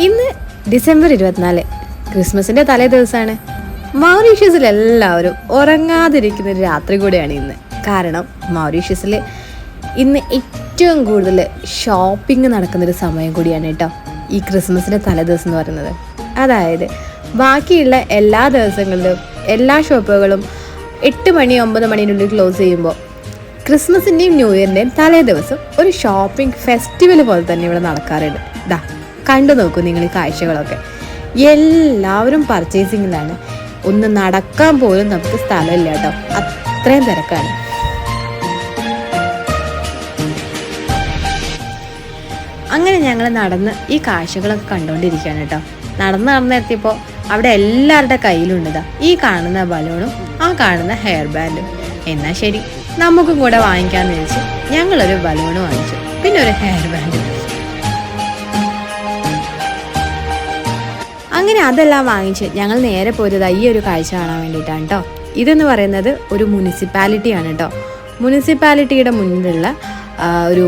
ഇന്ന് ഡിസംബർ 24 ക്രിസ്മസിൻ്റെ തലേ ദിവസമാണ്. മൗറീഷ്യസിൽ എല്ലാവരും ഉറങ്ങാതിരിക്കുന്ന ഒരു രാത്രി കൂടെയാണ് ഇന്ന്. കാരണം മൗറീഷ്യസിൽ ഇന്ന് ഏറ്റവും കൂടുതൽ ഷോപ്പിംഗ് നടക്കുന്നൊരു സമയം കൂടിയാണ് കേട്ടോ ഈ ക്രിസ്മസിൻ്റെ തലേ ദിവസം എന്ന് പറയുന്നത്. അതായത് ബാക്കിയുള്ള എല്ലാ ദിവസങ്ങളിലും എല്ലാ ഷോപ്പുകളും 8 മണി 9 മണിനുള്ളിൽ ക്ലോസ് ചെയ്യുമ്പോൾ ക്രിസ്മസിൻ്റെയും ന്യൂ ഇയറിൻ്റെയും തലേ ദിവസം ഒരു ഷോപ്പിംഗ് ഫെസ്റ്റിവൽ പോലെ തന്നെ ഇവിടെ നടക്കാറുണ്ട്. ഇതാ കണ്ടു നോക്കൂ നിങ്ങൾ ഈ കാഴ്ചകളൊക്കെ. എല്ലാവരും പർച്ചേസിങ്ങിലാണ്. ഒന്ന് നടക്കാൻ പോലും നമുക്ക് സ്ഥലമില്ല കേട്ടോ, അത്രയും തിരക്കാണ്. അങ്ങനെ ഞങ്ങൾ നടന്ന് ഈ കാഴ്ചകളൊക്കെ കണ്ടുകൊണ്ടിരിക്കുകയാണ് കേട്ടോ. നടന്നെത്തിയപ്പോൾ അവിടെ എല്ലാവരുടെ കയ്യിലുണ്ടതാ ഈ കാണുന്ന ബലൂണും ആ കാണുന്ന ഹെയർ ബാൻഡും. എന്നാൽ ശരി, നമുക്കും കൂടെ വാങ്ങിക്കാമെന്ന് വെച്ച് ഞങ്ങളൊരു ബലൂണ് വാങ്ങിച്ചു, പിന്നെ ഒരു ഹെയർ ബാൻഡും. അങ്ങനെ അതെല്ലാം വാങ്ങിച്ച് ഞങ്ങൾ നേരെ പോയത് ഈ ഒരു കാഴ്ച കാണാൻ വേണ്ടിയിട്ടാണ് കേട്ടോ. ഇതെന്ന് പറയുന്നത് ഒരു മുനിസിപ്പാലിറ്റിയാണ് കേട്ടോ. മുനിസിപ്പാലിറ്റിയുടെ മുന്നിലുള്ള ഒരു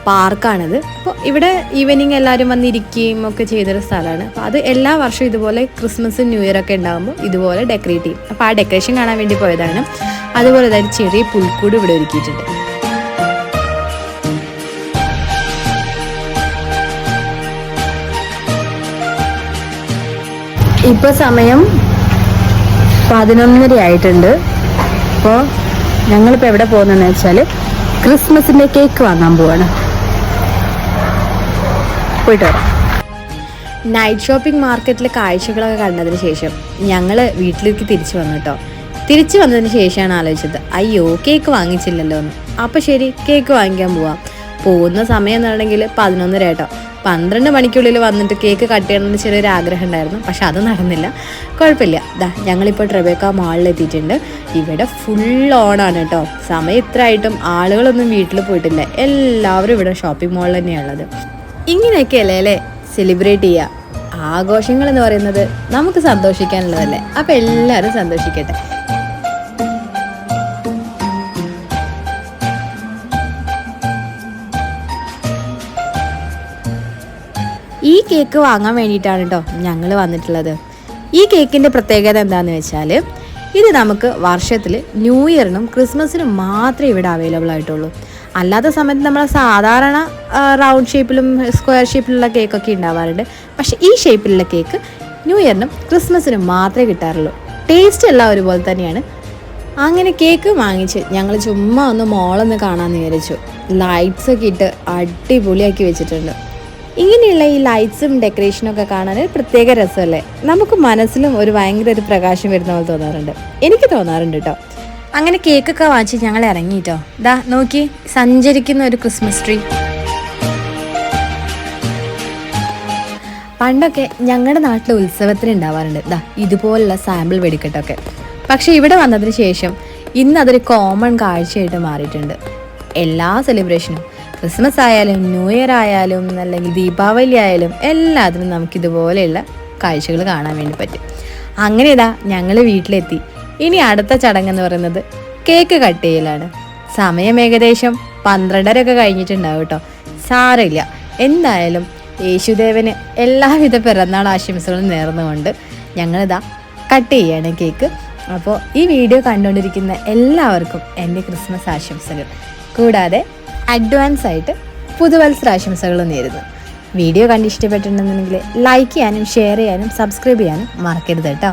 പാർക്കാണിത്. അപ്പോൾ ഇവിടെ ഈവനിങ് എല്ലാവരും വന്നിരിക്കുകയും ഒക്കെ ചെയ്തൊരു സ്ഥലമാണ്. അപ്പോൾ അത് എല്ലാ വർഷവും ഇതുപോലെ ക്രിസ്മസ് ന്യൂ ഇയർ ഒക്കെ ഉണ്ടാകുമ്പോൾ ഇതുപോലെ ഡെക്കറേറ്റ് ചെയ്യും. അപ്പോൾ ആ ഡെക്കറേഷൻ കാണാൻ വേണ്ടി പോയതാണ്. അതുപോലെ തന്നെ ചെറിയ പുൽക്കൂട് ഇവിടെ ഒരുക്കിയിട്ടുണ്ട്. ഇപ്പോൾ സമയം 11:30 ആയിട്ടുണ്ട്. അപ്പോൾ ഞങ്ങളിപ്പോൾ എവിടെ പോകുന്നതെന്ന് വെച്ചാൽ ക്രിസ്മസിൻ്റെ കേക്ക് വാങ്ങാൻ പോവാണ്. പോയിട്ട് വരാം. നൈറ്റ് ഷോപ്പിംഗ് മാർക്കറ്റിലെ കാഴ്ചകളൊക്കെ കണ്ടതിന് ശേഷം ഞങ്ങൾ വീട്ടിലേക്ക് തിരിച്ചു വന്നു കേട്ടോ. തിരിച്ചു വന്നതിന് ശേഷമാണ് ആലോചിച്ചത്, അയ്യോ കേക്ക് വാങ്ങിച്ചില്ലല്ലോ എന്ന്. അപ്പോൾ ശരി, കേക്ക് വാങ്ങിക്കാൻ പോവാം. പോകുന്ന സമയം എന്നാണെങ്കിൽ 11:30 കേട്ടോ. 12 മണിക്കുള്ളിൽ വന്നിട്ട് കേക്ക് കട്ട് ചെയ്യണമെന്ന് ചെറിയൊരു ആഗ്രഹം ഉണ്ടായിരുന്നു, പക്ഷെ അത് നടന്നില്ല. കുഴപ്പമില്ല. ഞങ്ങളിപ്പോൾ ട്രെബേക്ക മാളിലെത്തിയിട്ടുണ്ട്. ഇവിടെ ഫുൾ ഓണാണ് കേട്ടോ. സമയം ഇത്ര ആയിട്ടും ആളുകളൊന്നും വീട്ടിൽ പോയിട്ടില്ല. എല്ലാവരും ഇവിടെ ഷോപ്പിംഗ് മാളിൽ തന്നെയാണുള്ളത്. ഇങ്ങനെയൊക്കെയല്ലേ അല്ലേ സെലിബ്രേറ്റ് ചെയ്യുക. ആഘോഷങ്ങൾ എന്ന് പറയുന്നത് നമുക്ക് സന്തോഷിക്കാനുള്ളതല്ലേ. അപ്പം എല്ലാവരും സന്തോഷിക്കട്ടെ. ഈ കേക്ക് വാങ്ങാൻ വേണ്ടിയിട്ടാണ് കേട്ടോ ഞങ്ങൾ വന്നിട്ടുള്ളത്. ഈ കേക്കിൻ്റെ പ്രത്യേകത എന്താണെന്ന് വെച്ചാൽ ഇത് നമുക്ക് വർഷത്തിൽ ന്യൂ ഇയറിനും ക്രിസ്മസിനും മാത്രമേ ഇവിടെ അവൈലബിൾ ആയിട്ടുള്ളൂ. അല്ലാത്ത സമയത്ത് നമ്മൾ സാധാരണ റൗണ്ട് ഷേപ്പിലും സ്ക്വയർ ഷേപ്പിലുള്ള കേക്കൊക്കെ ഉണ്ടാവാറുണ്ട്. പക്ഷേ ഈ ഷേപ്പിലുള്ള കേക്ക് ന്യൂ ഇയറിനും ക്രിസ്മസിനും മാത്രമേ കിട്ടാറുള്ളൂ. ടേസ്റ്റ് എല്ലാം ഒരുപോലെ തന്നെയാണ്. അങ്ങനെ കേക്ക് വാങ്ങിച്ച് ഞങ്ങൾ ചുമ്മാ ഒന്ന് മോളൊന്ന് കാണാമെന്ന് വിചാരിച്ചു. ലൈറ്റ്സൊക്കെ ഇട്ട് അടിപൊളിയാക്കി വെച്ചിട്ടുണ്ട്. ഇങ്ങനെയുള്ള ഈ ലൈറ്റ്സും ഡെക്കറേഷനും ഒക്കെ കാണാൻ ഒരു പ്രത്യേക രസമല്ലേ. നമുക്ക് മനസ്സിലും ഒരു ഭയങ്കര ഒരു പ്രകാശം വരുന്ന പോലെ തോന്നാറുണ്ട്. എനിക്ക് തോന്നാറുണ്ട് കേട്ടോ. അങ്ങനെ കേക്കൊക്കെ വാങ്ങിച്ച് ഞങ്ങൾ ഇറങ്ങി കേട്ടോ. ദാ നോക്കി, സഞ്ചരിക്കുന്ന ഒരു ക്രിസ്മസ് ട്രീ. പണ്ടൊക്കെ ഞങ്ങളുടെ നാട്ടിൽ ഉത്സവത്തിന് ഉണ്ടാവാറുണ്ട് ദാ ഇതുപോലുള്ള സാമ്പിൾ വെടിക്കെട്ടൊക്കെ. പക്ഷെ ഇവിടെ വന്നതിന് ശേഷം ഇന്ന് അതൊരു കോമൺ കാഴ്ചയായിട്ട് മാറിയിട്ടുണ്ട്. എല്ലാ സെലിബ്രേഷനും ക്രിസ്മസ് ആയാലും ന്യൂ ഇയർ ആയാലും അല്ലെങ്കിൽ ദീപാവലി ആയാലും എല്ലാത്തിനും നമുക്കിതുപോലെയുള്ള കാഴ്ചകൾ കാണാൻ വേണ്ടി പറ്റും. അങ്ങനെ ഇതാ ഞങ്ങൾ വീട്ടിലെത്തി. ഇനി അടുത്ത ചടങ്ങെന്ന് പറയുന്നത് കേക്ക് കട്ട് ചെയ്യലാണ്. സമയം ഏകദേശം 12:30 ഒക്കെ കഴിഞ്ഞിട്ടുണ്ടാവും കേട്ടോ. സാരമില്ല, എന്തായാലും യേശുദേവന് എല്ലാവിധ പിറന്നാൾ ആശംസകളും നേർന്നുകൊണ്ട് ഞങ്ങളിതാ കട്ട് ചെയ്യാണ് കേക്ക്. അപ്പോൾ ഈ വീഡിയോ കണ്ടുകൊണ്ടിരിക്കുന്ന എല്ലാവർക്കും എൻ്റെ ക്രിസ്മസ് ആശംസകൾ, കൂടാതെ അഡ്വാൻസ് ആയിട്ട് പുതുവത്സരാശംസകളും നേരുന്നു. വീഡിയോ കണ്ട് ഇഷ്ടപ്പെട്ടിട്ടുണ്ടെന്നുണ്ടെങ്കിൽ ലൈക്ക് ചെയ്യാനും ഷെയർ ചെയ്യാനും സബ്സ്ക്രൈബ് ചെയ്യാനും മറക്കരുത് കേട്ടോ.